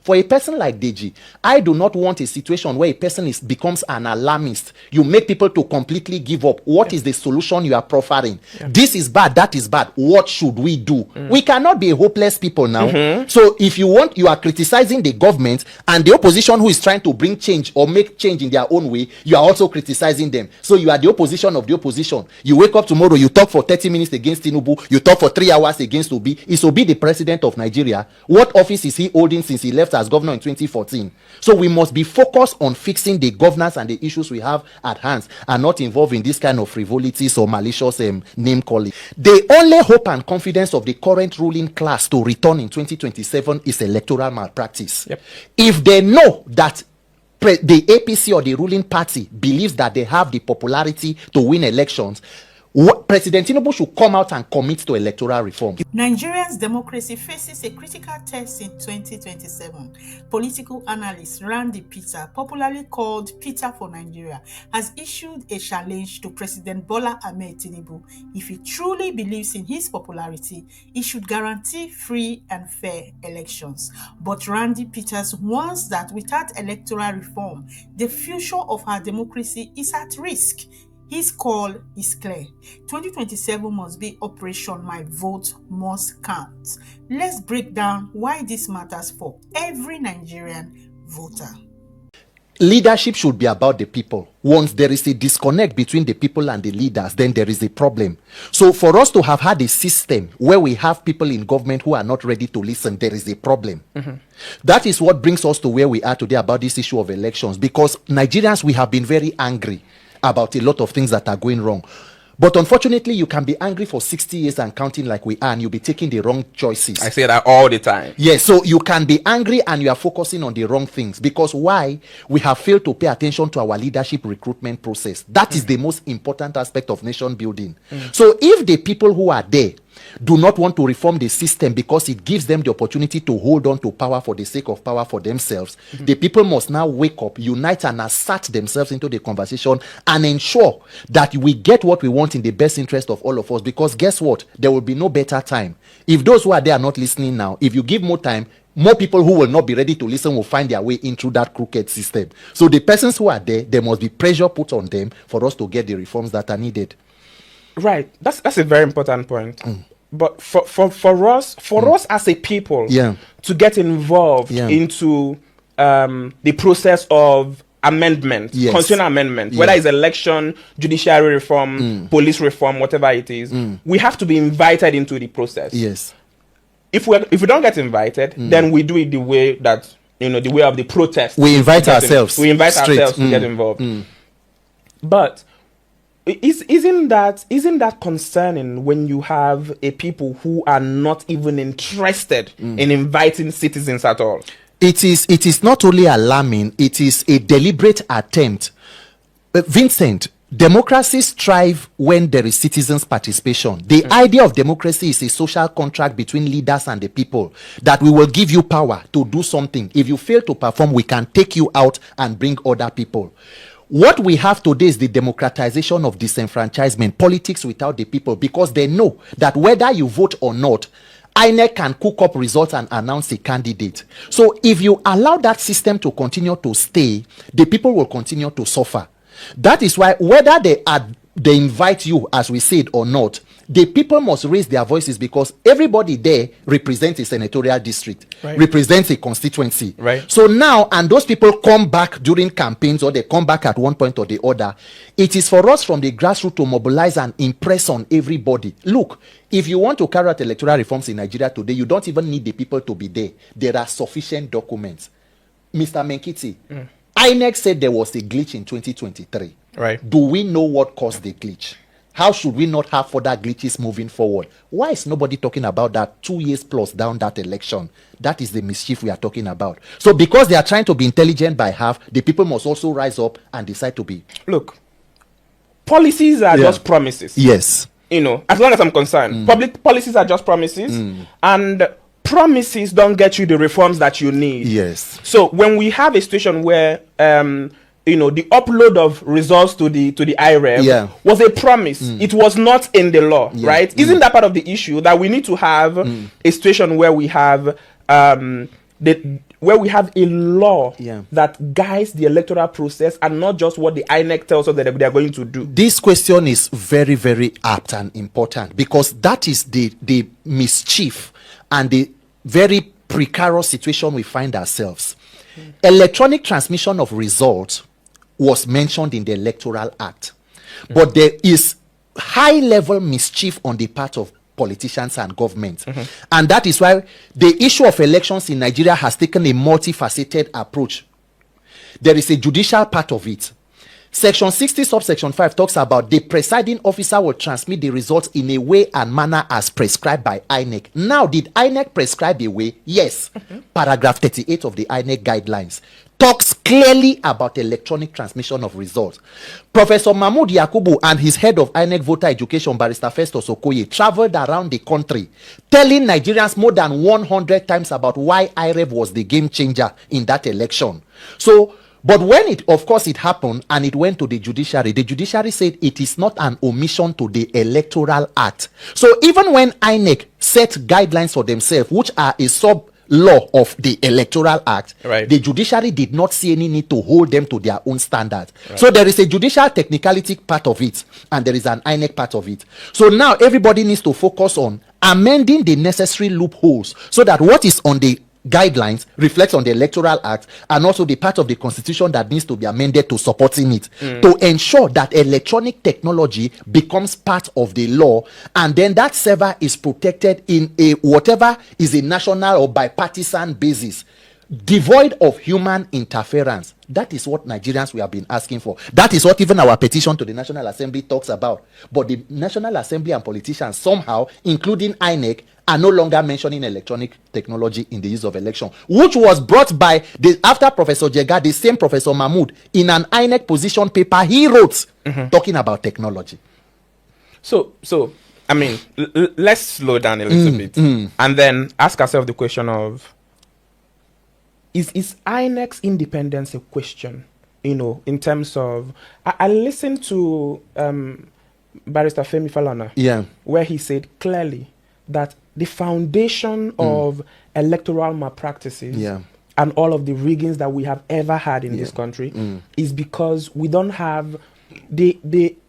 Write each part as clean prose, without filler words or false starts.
For a person like Deji, I do not want a situation where a person becomes an alarmist. You make people to completely give up. What is the solution you are proffering? This is bad, that is bad. What should we do? We cannot be hopeless people now. So if you are criticizing the government and the opposition who is trying to bring change or make change in their own way, you are also criticizing them. So you are the opposition of the opposition. You wake up tomorrow, you talk for 30 minutes against Tinubu, you talk for 3 hours against Obi. Is Obi the president of Nigeria? What office is he holding since he left as governor in 2014? So we must be focused on fixing the governance and the issues we have at hand and not involved in this kind of frivolities or malicious name calling. The only hope and confidence of the current ruling class to return in 2027 is electoral malpractice. If they know that the APC or the ruling party believes that they have the popularity to win elections, President Tinubu should come out and commit to electoral reform. Nigeria's democracy faces a critical test in 2027. Political analyst Randy Peterz, popularly called Peter for Nigeria, has issued a challenge to President Bola Ahmed Tinubu. If he truly believes in his popularity, he should guarantee free and fair elections. But Randy Peterz warns that without electoral reform, the future of our democracy is at risk. His call is clear. 2027 must be Operation My Vote Must Count. Let's break down why this matters for every Nigerian voter. Leadership should be about the people. Once there is a disconnect between the people and the leaders, then there is a problem. So for us to have had a system where we have people in government who are not ready to listen, there is a problem. That is what brings us to where we are today about this issue of elections, because Nigerians, we have been very angry about a lot of things that are going wrong. But unfortunately, you can be angry for 60 years and counting like we are, and you'll be taking the wrong choices. I say that all the time. Yes, so you can be angry and you are focusing on the wrong things. Because why? We have failed to pay attention to our leadership recruitment process. That is the most important aspect of nation building. So if the people who are there do not want to reform the system because it gives them the opportunity to hold on to power for the sake of power for themselves, the people must now wake up, unite and assert themselves into the conversation and ensure that we get what we want in the best interest of all of us. Because guess what? There will be no better time. If those who are there are not listening now, if you give more time, more people who will not be ready to listen will find their way in through that crooked system. So the persons who are there must be pressure put on them for us to get the reforms that are needed. Right. That's a very important point. But for us as a people to get involved into the process of amendment, constitutional amendment, whether it's election, judiciary reform, police reform, whatever it is, we have to be invited into the process. Yes. If we don't get invited, then we do it the way that, the way of the protest. We invite ourselves. We invite ourselves to get involved. But isn't that concerning when you have a people who are not even interested in inviting citizens at all? It is not only alarming, it is a deliberate attempt. Vincent, democracies thrive when there is citizens' participation. The idea of democracy is a social contract between leaders and the people, that we will give you power to do something. If you fail to perform, we can take you out and bring other people. What we have today is the democratization of disenfranchisement, politics without the people, because they know that whether you vote or not, INEC can cook up results and announce a candidate. So if you allow that system to continue to stay, the people will continue to suffer. That is why whether they invite you, as we said, or not, the people must raise their voices, because everybody there represents a senatorial district, represents a constituency. So now, and those people come back during campaigns, or they come back at one point or the other, it is for us from the grassroots to mobilize and impress on everybody. Look, if you want to carry out electoral reforms in Nigeria today, you don't even need the people to be there. There are sufficient documents. Mr. Menkiti, INEC said there was a glitch in 2023. Do we know what caused the glitch? How should we not have further glitches moving forward? Why is nobody talking about that 2 years plus down that election? That is the mischief we are talking about. So because they are trying to be intelligent by half, the people must also rise up and decide to be. Look, policies are just promises. Yes. As long as I'm concerned, public policies are just promises. And promises don't get you the reforms that you need. Yes. So when we have a situation where the upload of results to the IREV was a promise. It was not in the law, right? Isn't that part of the issue, that we need to have a situation where we have where we have a law Yeah. that guides the electoral process and not just what the INEC tells us that they are going to do? This question is very, very apt and important, because that is the mischief and the very precarious situation we find ourselves. Electronic transmission of results was mentioned in the Electoral Act, but there is high level mischief on the part of politicians and government, and that is why the issue of elections in Nigeria has taken a multifaceted approach. There is a judicial part of it. Section 60 subsection 5 talks about the presiding officer will transmit the results in a way and manner as prescribed by INEC. Now, did INEC prescribe a way? Yes. Paragraph 38 of the INEC guidelines talks clearly about electronic transmission of results. Professor Mahmood Yakubu and his head of INEC voter education, Barrister Festus Okoye, traveled around the country telling Nigerians more than 100 times about why IREV was the game changer in that election. So, but when it happened and it went to the judiciary said it is not an omission to the Electoral Act. So even when INEC set guidelines for themselves, which are a sub-law of the Electoral Act, right, the judiciary did not see any need to hold them to their own standards. Right. So there is a judicial technicality part of it, and there is an INEC part of it. So now everybody needs to focus on amending the necessary loopholes so that what is on the guidelines reflects on the Electoral Act, and also the part of the Constitution that needs to be amended to supporting it, to ensure that electronic technology becomes part of the law, and then that server is protected in a whatever is a national or bipartisan basis, devoid of human interference. That is what Nigerians we have been asking for. That is what even our petition to the National Assembly talks about. But the National Assembly and politicians somehow, including INEC, are no longer mentioning electronic technology in the use of election, which was brought by after Professor Jega, the same Professor Mahmood, in an INEC position paper he wrote talking about technology. So I mean, let's slow down a little bit and then ask ourselves the question of, is INEC's independence a question? You know, in terms of, I listened to Barrister Femi Falana, where he said clearly that the foundation of electoral malpractices and all of the riggings that we have ever had in this country is because we don't have the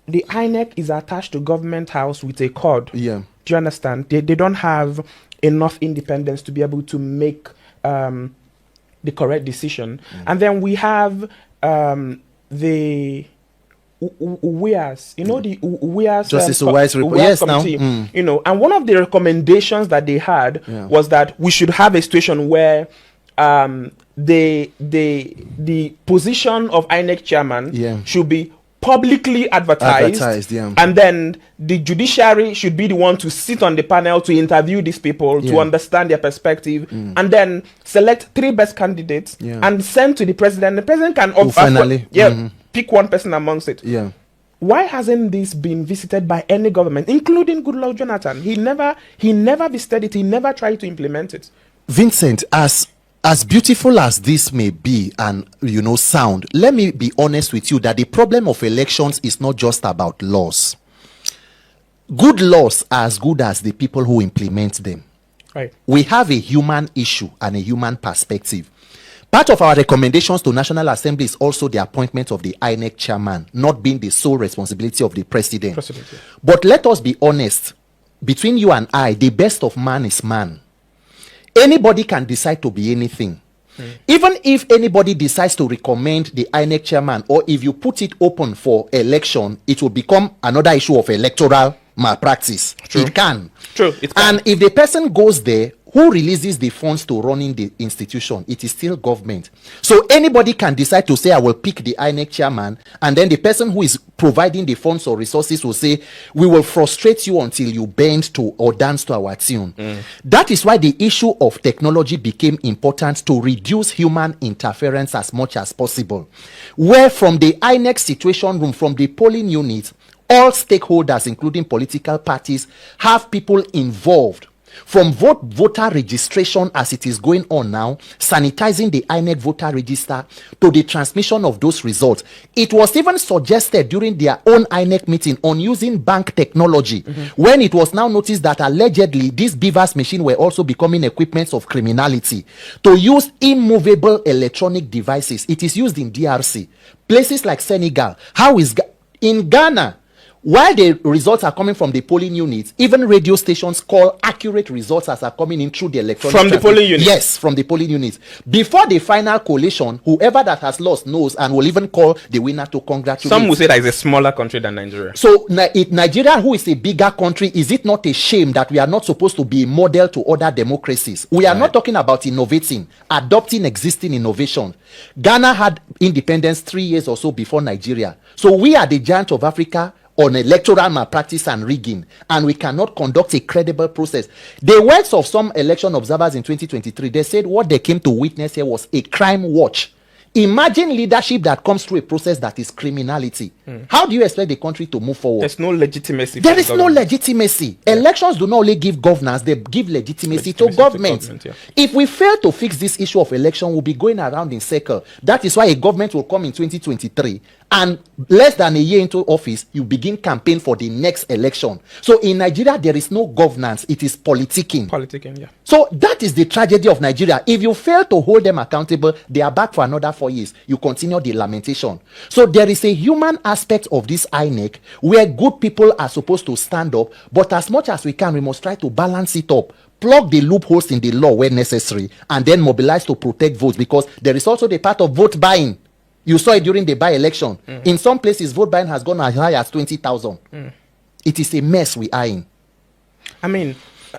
INEC is attached to government house with a cord. Do you understand? They don't have enough independence to be able to make the correct decision. And then we have the WIAS, you know, the WIAS Justice Wise report. Yes, committee, now. You know, and one of the recommendations that they had was that we should have a situation where the position of INEC chairman should be publicly advertised, and then the judiciary should be the one to sit on the panel to interview these people to understand their perspective, and then select 3 best candidates and send to the president. The president can finally pick one person amongst it. Why hasn't this been visited by any government, including Goodluck Jonathan? He never visited it. He never tried to implement it. Vincent, as beautiful as this may be and, you know, sound, let me be honest with you that the problem of elections is not just about laws. Good laws are as good as the people who implement them. Right. We have a human issue and a human perspective. Part of our recommendations to National Assembly is also the appointment of the INEC chairman, not being the sole responsibility of the president. But let us be honest, between you and I, the best of man is man. Anybody can decide to be anything. Even if anybody decides to recommend the INEC chairman, or if you put it open for election, it will become another issue of electoral malpractice. It can. It can. And if the person goes there, who releases the funds to running the institution? It is still government. So anybody can decide to say, I will pick the INEC chairman, and then the person who is providing the funds or resources will say, we will frustrate you until you bend to or dance to our tune. That is why the issue of technology became important, to reduce human interference as much as possible. Where from the INEC situation room, from the polling unit, all stakeholders, including political parties, have people involved from voter registration as it is going on now, sanitizing the INEC voter register, to the transmission of those results. It was even suggested during their own INEC meeting on using bank technology, when it was now noticed that allegedly these beavers machine were also becoming equipments of criminality, to use immovable electronic devices. It is used in DRC, places like Senegal. How is in Ghana? While the results are coming from the polling units, even radio stations call accurate results as are coming in through the electronic. From the polling units? Yes, from the polling units. Before the final collation, whoever that has lost knows and will even call the winner to congratulate. Some will say that it's a smaller country than Nigeria. So, Nigeria, who is a bigger country, is it not a shame that we are not supposed to be a model to other democracies? We are not talking about innovating, adopting existing innovation. Ghana had independence 3 years or so before Nigeria. So we are the giant of Africa on electoral malpractice and rigging, and we cannot conduct a credible process. The words of some election observers in 2023, they said what they came to witness here was a crime watch. Imagine leadership that comes through a process that is criminality. How do you expect the country to move forward? There's no legitimacy. There is no legitimacy. Yeah. Elections do not only give governance, they give legitimacy to government. Yeah. If we fail to fix this issue of election, we'll be going around in circle. That is why a government will come in 2023, and less than a year into office, you begin campaign for the next election. So in Nigeria, there is no governance. It is politicking. Politicking, yeah. So that is the tragedy of Nigeria. If you fail to hold them accountable, they are back for another 4 years. You continue the lamentation. So there is a human aspect of this INEC where good people are supposed to stand up, but as much as we can, we must try to balance it up, plug the loopholes in the law where necessary, and then mobilize to protect votes, because there is also the part of vote buying. You saw it during the by-election. In some places, vote buying has gone as high as 20,000. It is a mess we are in. I mean,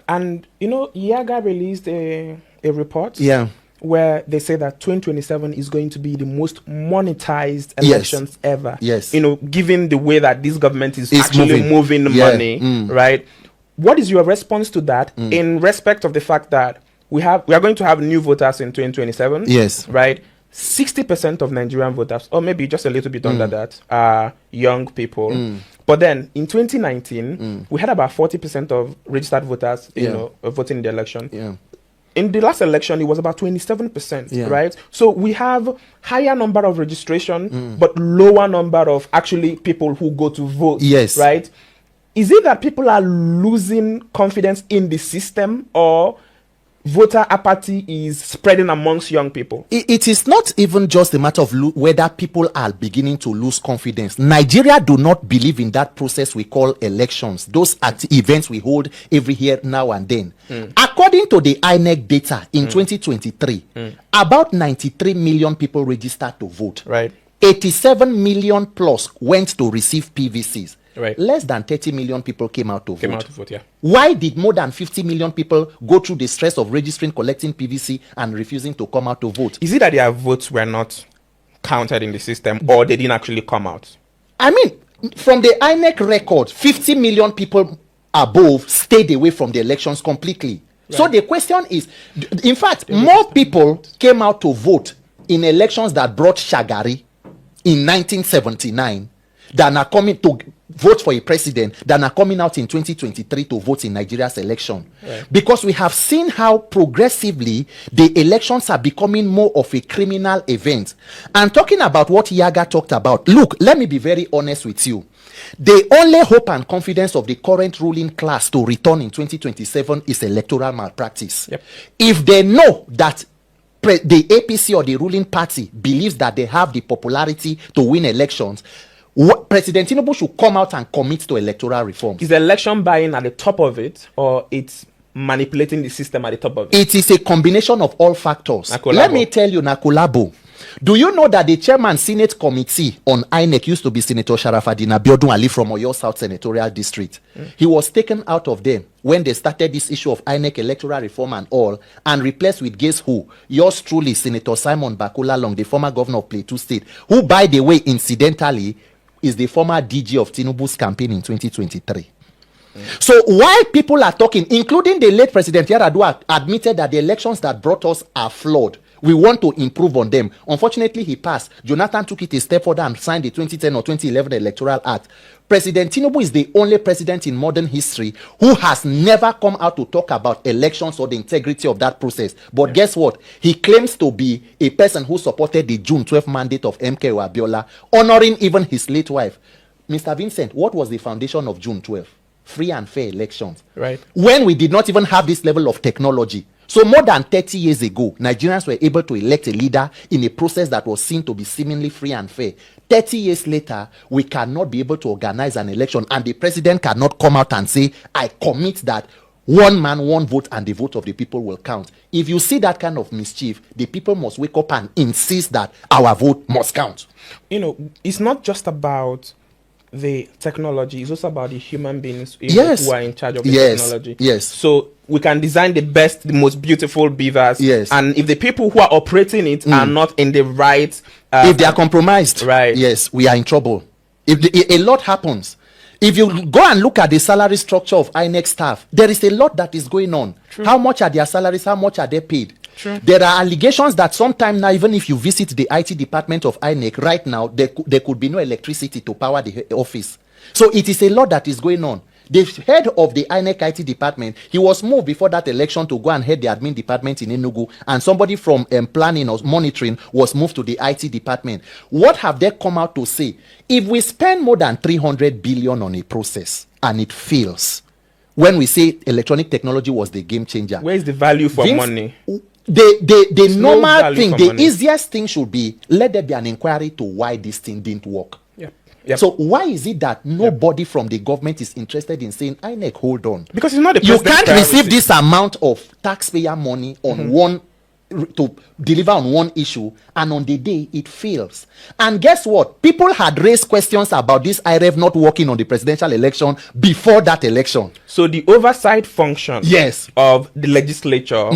and you know, Yaga released a report. Yeah. Where they say that 2027 is going to be the most monetized elections ever. Yes. You know, given the way that this government is actually moving money, right? What is your response to that in respect of the fact that we are going to have new voters in 2027? Yes. Right? 60% of Nigerian voters, or maybe just a little bit under that, are young people. But then in 2019, we had about 40% of registered voters, you know, voting in the election. Yeah. In the last election, it was about 27%, right? So we have higher number of registration, but lower number of actually people who go to vote, right? Is it that people are losing confidence in the system, or voter apathy is spreading amongst young people? It is not even just a matter of whether people are beginning to lose confidence. Nigeria do not believe in that process we call elections, those events we hold every year now and then. According to the INEC data in 2023, about 93 million people registered to vote. Right. 87 million plus went to receive PVCs. Right. Less than 30 million people came out to vote. Yeah. Why did more than 50 million people go through the stress of registering, collecting PVC, and refusing to come out to vote? Is it that their votes were not counted in the system, or they didn't actually come out? I mean, from the INEC record, 50 million people above stayed away from the elections completely. Right. So the question is, in fact, more people came out to vote in elections that brought Shagari in 1979 than are coming to vote for a president than are coming out in 2023 to vote in Nigeria's election. Right. Because we have seen how progressively the elections are becoming more of a criminal event. And talking about what Yaga talked about, look, let me be very honest with you. The only hope and confidence of the current ruling class to return in 2027 is electoral malpractice. Yep. If they know that the APC or the ruling party believes that they have the popularity to win elections, President Tinubu should come out and commit to electoral reform. Is election buying at the top of it, or it's manipulating the system at the top of it? It is a combination of all factors. Let me tell you, Nakulabo. Do you know that the chairman Senate Committee on INEC used to be Senator Sharafadin Abiodun Ali from Oyo South Senatorial District? He was taken out of them when they started this issue of INEC electoral reform and all, and replaced with guess who? Yours truly, Senator Simon Bakula Long, the former governor of Plateau State, who, by the way, incidentally, is the former DG of Tinubu's campaign in 2023. So while people are talking, including the late President Yar'Adua admitted that the elections that brought us are flawed, We want to improve on them. Unfortunately, he passed. Jonathan took it a step further and signed the 2010 or 2011 Electoral Act. President Tinubu is the only president in modern history who has never come out to talk about elections or the integrity of that process. But guess what? He claims to be a person who supported the June 12th mandate of MK Abiola, honoring even his late wife. Mr. Vincent, what was the foundation of June 12th? Free and fair elections. Right. When we did not even have this level of technology. So more than 30 years ago, Nigerians were able to elect a leader in a process that was seen to be seemingly free and fair. 30 years later, we cannot be able to organize an election, and the president cannot come out and say, I commit that one man, one vote, and the vote of the people will count. If you see that kind of mischief, the people must wake up and insist that our vote must count. You know, it's not just about the technology, it's also about the human beings who are in charge of the technology. Yes. So we can design the best, the most beautiful beavers. Yes. And if the people who are operating it are not in the right... if they are compromised, right. Yes, we are in trouble. A lot happens. If you go and look at the salary structure of INEC staff, there is a lot that is going on. True. How much are their salaries? How much are they paid? True. There are allegations that sometime now, even if you visit the IT department of INEC right now, there could be no electricity to power the office. So it is a lot that is going on. The head of the INEC IT department, he was moved before that election to go and head the admin department in Enugu, and somebody from planning or monitoring was moved to the IT department. What have they come out to say? If we spend more than 300 billion on a process and it fails, when we say electronic technology was the game changer, where is the value for money? The normal thing, the easiest thing should be, let there be an inquiry to why this thing didn't work. Yep. So why is it that nobody from the government is interested in saying, INEC, hold on? Because it's not the you can't receive this amount of taxpayer money on one to deliver on one issue, and on the day it fails. And guess what? People had raised questions about this IREV not working on the presidential election before that election. So the oversight function of the legislature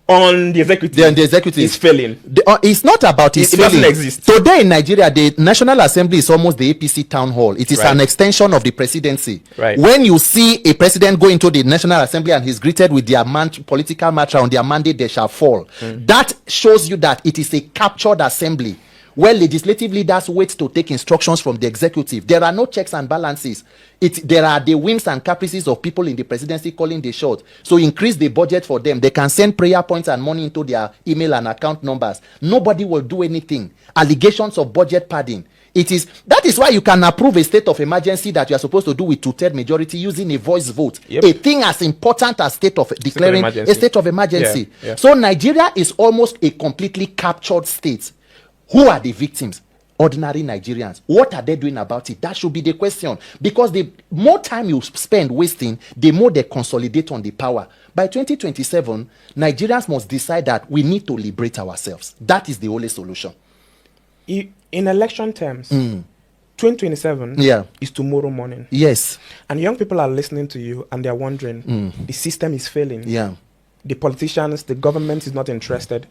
on the executive, is failing. It's not about it doesn't exist. Today in Nigeria, the National Assembly is almost the APC town hall. It is an extension of the presidency. Right. When you see a president go into the National Assembly and he's greeted with their political mantra, on their mandate they shall fall, that shows you that it is a captured assembly where legislative leaders wait to take instructions from the executive. There are no checks and balances. There are the whims and caprices of people in the presidency calling the shot. So increase the budget for them. They can send prayer points and money into their email and account numbers. Nobody will do anything. Allegations of budget padding. That is why you can approve a state of emergency that you are supposed to do with 2/3 majority using a voice vote. Yep. A thing as important as declaring a state of emergency. Yeah. So Nigeria is almost a completely captured state. Who are the victims? Ordinary Nigerians. What are they doing about it? That should be the question. Because the more time you spend wasting, the more they consolidate on the power. By 2027, Nigerians must decide that we need to liberate ourselves. That is the only solution. In election terms, 2027 is tomorrow morning. Yes. And young people are listening to you and they're wondering, the system is failing. Yeah. The politicians, the government is not interested.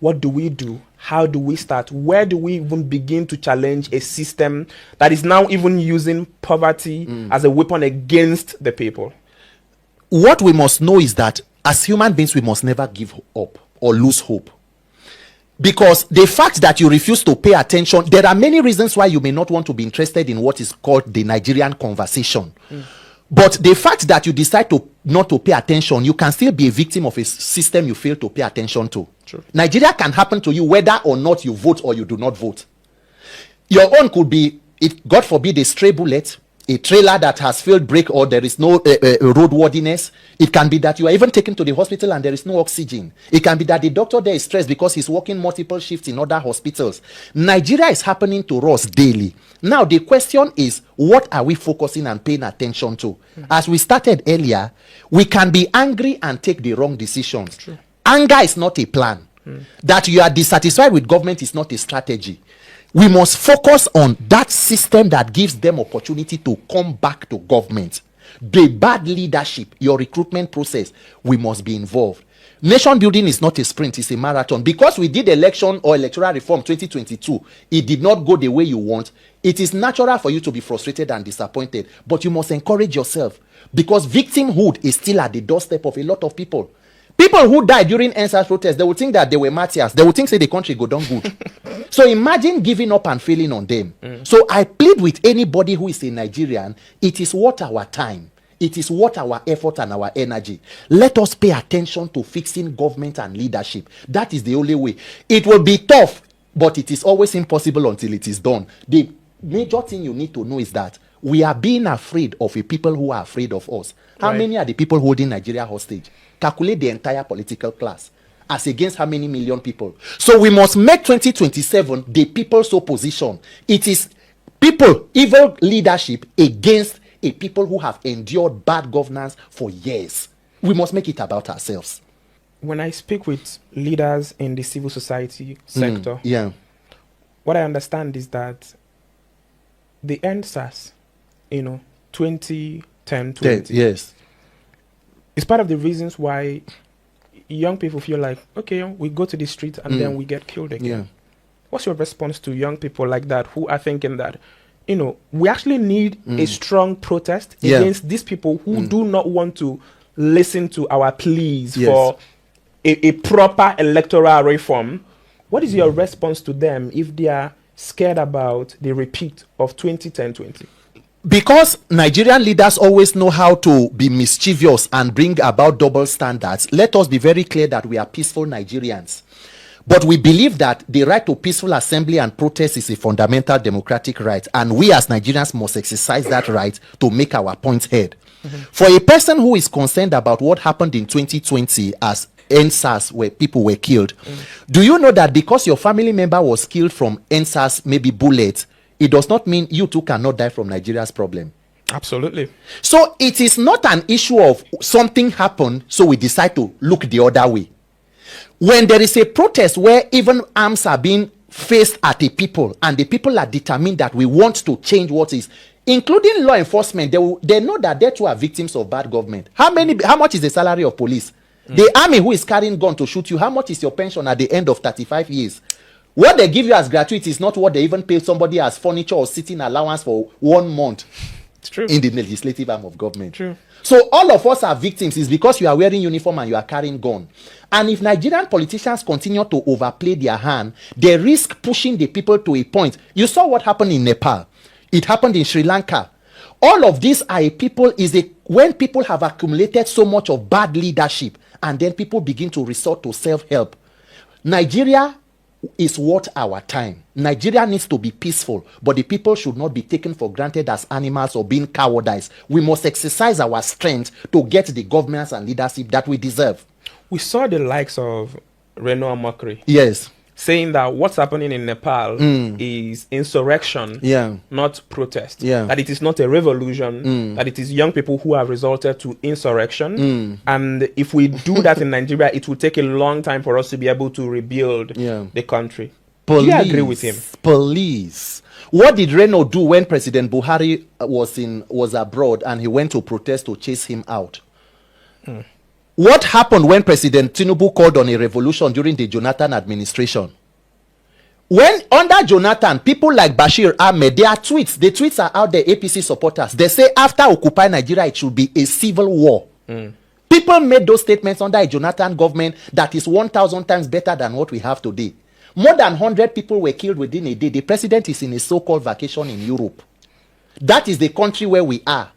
What do we do? How do we start? Where do we even begin to challenge a system that is now even using poverty as a weapon against the people? What we must know is that as human beings, we must never give up or lose hope. Because the fact that you refuse to pay attention, there are many reasons why you may not want to be interested in what is called the Nigerian conversation. But the fact that you decide not to pay attention, you can still be a victim of a system you fail to pay attention to. True. Nigeria can happen to you whether or not you vote or you do not vote. Your own could be, God forbid, a stray bullet, a trailer that has failed brake, or there is no roadworthiness. It can be that you are even taken to the hospital and there is no oxygen. It can be that the doctor there is stressed because he's working multiple shifts in other hospitals. Nigeria is happening to us daily. Now, the question is, what are we focusing and paying attention to? As we started earlier, we can be angry and take the wrong decisions. True. Anger is not a plan. That you are dissatisfied with government is not a strategy. We must focus on that system that gives them opportunity to come back to government. The bad leadership, your recruitment process, we must be involved. Nation building is not a sprint, it's a marathon. Because we did election or electoral reform 2022, it did not go the way you want. It is natural for you to be frustrated and disappointed, but you must encourage yourself, because victimhood is still at the doorstep of a lot of people. People who died during NSAS protests, they would think that they were martyrs. They would think, say, the country go down good. So imagine giving up and failing on them. So I plead with anybody who is a Nigerian, it is worth our time. It is worth our effort and our energy. Let us pay attention to fixing government and leadership. That is the only way. It will be tough, but it is always impossible until it is done. The major thing you need to know is that we are being afraid of a people who are afraid of us. How many are the people holding Nigeria hostage? Calculate the entire political class as against how many million people. So we must make 2027 the people's opposition. It is people, evil leadership against a people who have endured bad governance for years. We must make it about ourselves. When I speak with leaders in the civil society sector, what I understand is that the NSAS, 2010, 20, yes, it's part of the reasons why young people feel like, okay, we go to the street and then we get killed again. Yeah. What's your response to young people like that who are thinking that, we actually need a strong protest against these people who do not want to listen to our pleas for a proper electoral reform? What is your response to them if they are scared about the repeat of 2010-20? Because Nigerian leaders always know how to be mischievous and bring about double standards, let us be very clear that we are peaceful Nigerians. But we believe that the right to peaceful assembly and protest is a fundamental democratic right, and we as Nigerians must exercise that right to make our points heard. For a person who is concerned about what happened in 2020 as NSAS, where people were killed, do you know that because your family member was killed from NSAS, maybe bullets, it does not mean you too cannot die from Nigeria's problem? Absolutely. So it is not an issue of something happened, so we decide to look the other way. When there is a protest where even arms are being faced at the people, and the people are determined that we want to change what is, including law enforcement, they know that they too are victims of bad government. How much is the salary of police? The army who is carrying gun to shoot you, how much is your pension at the end of 35 years? What they give you as gratuity is not what they even pay somebody as furniture or sitting allowance for 1 month. It's true. In the legislative arm of government. True. So all of us are victims. Is because you are wearing uniform and you are carrying gun. And if Nigerian politicians continue to overplay their hand, they risk pushing the people to a point. You saw what happened in Nepal. It happened in Sri Lanka. All of these are when people have accumulated so much of bad leadership, and then people begin to resort to self-help. Nigeria is worth our time. Nigeria needs to be peaceful, but the people should not be taken for granted as animals or being cowardized. We must exercise our strength to get the governance and leadership that we deserve. We saw the likes of Reno Mokri. Yes. Saying that what's happening in Nepal is insurrection, not protest. That it is not a revolution, that it is young people who have resulted to insurrection. And if we do that in Nigeria, it will take a long time for us to be able to rebuild the country. Do you agree with him? Police. What did Reno do when President Buhari was abroad and he went to protest to chase him out? What happened when President Tinubu called on a revolution during the Jonathan administration? When under Jonathan, people like Bashir Ahmed, their tweets, the tweets are out there, APC supporters. They say after Occupy Nigeria, it should be a civil war. People made those statements under a Jonathan government that is 1,000 times better than what we have today. More than 100 people were killed within a day. The president is in a so-called vacation in Europe. That is the country where we are.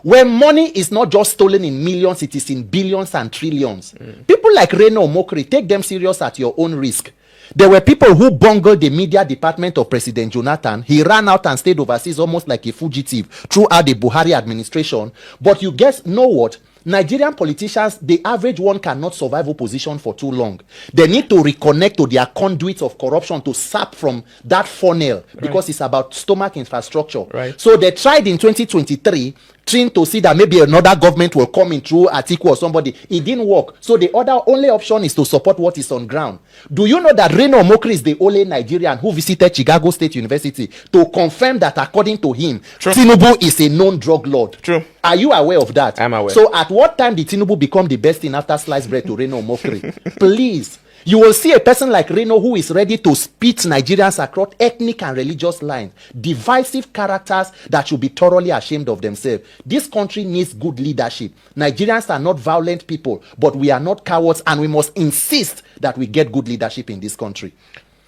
Where money is not just stolen in millions, it is in billions and trillions. People like Reno Mokri, take them serious at your own risk. There were people who bungled the media department of President Jonathan. He ran out and stayed overseas almost like a fugitive throughout the Buhari administration. But you guys know what? Nigerian politicians, the average one cannot survive opposition for too long. They need to reconnect to their conduits of corruption to sap from that funnel because it's about stomach infrastructure. So they tried in 2023 trying to see that maybe another government will come in through Atiku or somebody. It didn't work. So the only option is to support what is on ground. Do you know that Reno Mokri is the only Nigerian who visited Chicago State University to confirm that according to him, Tinubu is a known drug lord? Are you aware of that? I'm aware. So at what time did Tinubu become the best thing after sliced bread to Reno Mokri? Please. You will see a person like Reno who is ready to spit Nigerians across ethnic and religious lines, divisive characters that should be thoroughly ashamed of themselves. This country needs good leadership. Nigerians are not violent people, but we are not cowards, and we must insist that we get good leadership in this country.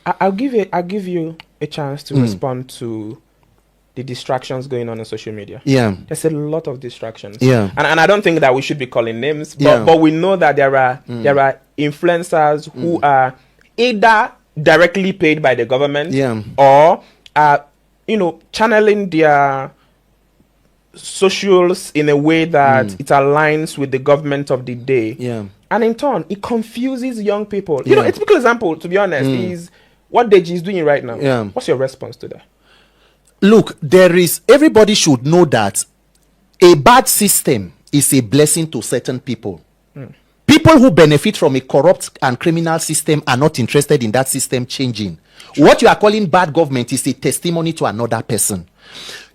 I'll give you a chance to respond to the distractions going on social media. Yeah, there's a lot of distractions. Yeah, and I don't think that we should be calling names, but we know that there are influencers who are either directly paid by the government, or are channeling their socials in a way that it aligns with the government of the day. Yeah, and in turn it confuses young people. A typical example, to be honest, is what Deji is doing right now. Yeah. What's your response to that? Look, everybody should know that a bad system is a blessing to certain people. People who benefit from a corrupt and criminal system are not interested in that system changing. What you are calling bad government is a testimony to another person.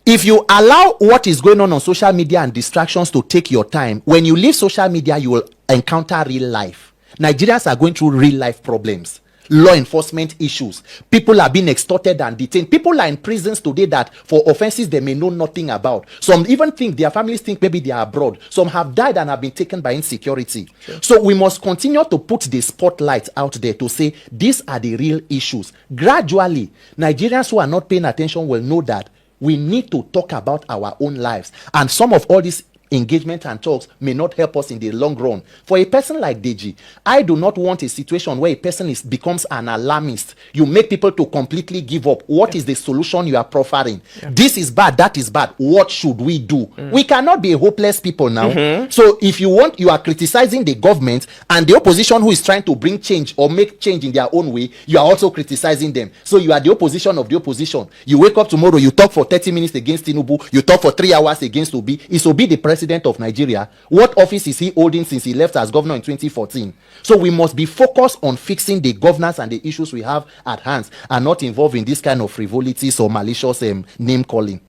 If you allow what is going on social media and distractions to take your time, when you leave social media, you will encounter real life. Nigerians are going through real life problems. Law enforcement issues. People are being extorted and detained. People are in prisons today that for offenses they may know nothing about. Some even think their families think maybe they are abroad. Some have died and have been taken by insecurity. Sure. So we must continue to put the spotlight out there to say these are the real issues. Gradually, Nigerians who are not paying attention will know that we need to talk about our own lives. And some of all these engagement and talks may not help us in the long run. For a person like Deji, I do not want a situation where a person becomes an alarmist. You make people to completely give up. What is the solution you are proffering? This is bad, that is bad. What should we do? We cannot be hopeless people now. So if you are criticizing the government and the opposition who is trying to bring change or make change in their own way, you are also criticizing them. So you are the opposition of the opposition. You wake up tomorrow, you talk for 30 minutes against Tinubu, you talk for 3 hours against Obi. Is Obi the president of Nigeria? What office is he holding since he left as governor in 2014? So we must be focused on fixing the governance and the issues we have at hand, and not involved in this kind of frivolities or malicious name calling.